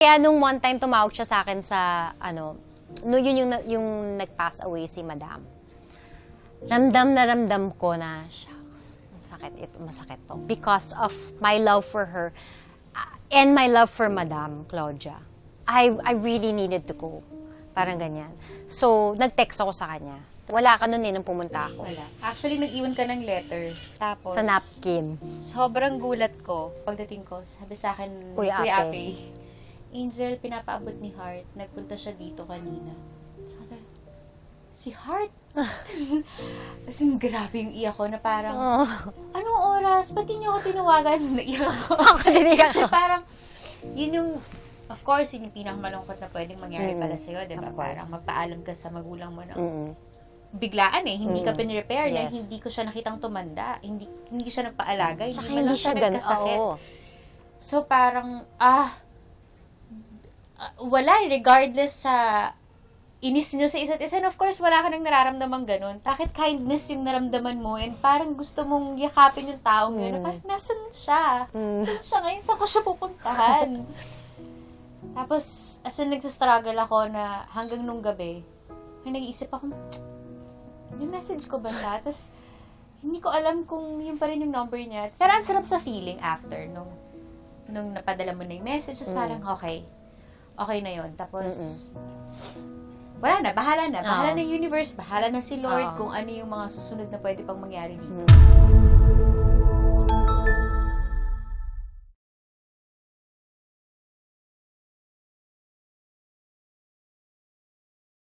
Kaya nung one time tumawag siya sa akin sa, no, yun yung nag-pass away si Madam. Ramdam na ramdam ko na, shucks, masakit to. Because of my love for her and my love for Madam Claudia. I really needed to go. Parang ganyan. So, nag-text ako sa kanya. Wala ka nun nung pumunta ako. Wala. Actually, nag-iwan ka ng letter. Tapos, Sa napkin. sobrang gulat ko. Pagdating ko, sabi sa akin, Kuya Ape. Angel, pinapaabot ni Heart. Nagpunta siya dito kanina. Sabi, si Heart? As in, grabe yung iyak ko na parang, anong oras? Ba't di niyo ako tinawagan? Naiyak ako. Ako din ako. Parang, yun yung, of course, yun yung pinakamalungkot na pwedeng mangyari para sa'yo, di ba? Of course. Parang magpaalam ka sa magulang mo na, Mm-mm. biglaan hindi ka pinrepair na Yes. hindi ko siya nakitang tumanda, hindi siya nagpaalaga, Tsaka man lang hindi siya nagkasakit. oo. So parang wala regardless sa inis nyo sa isa't isa. And of course, wala ka nang nararamdaman ganun. Bakit kindness yung naramdaman mo and parang gusto mong yakapin yung taong yun. Na parang, nasan siya? Saan siya ngayon? Saan ko siya pupuntahan? Tapos, as in, nagsastruggle ako na hanggang nung gabi, ay nag-iisip ako, may message ko ba na? Tapos, hindi ko alam kung yun pa rin yung number niya. Pero ang sarap sa feeling after nung napadala mo na yung message. Tapos parang, okay na yun. Tapos, wala na, bahala na. Bahala na yung universe, bahala na si Lord kung ano yung mga susunod na pwede pang mangyari dito.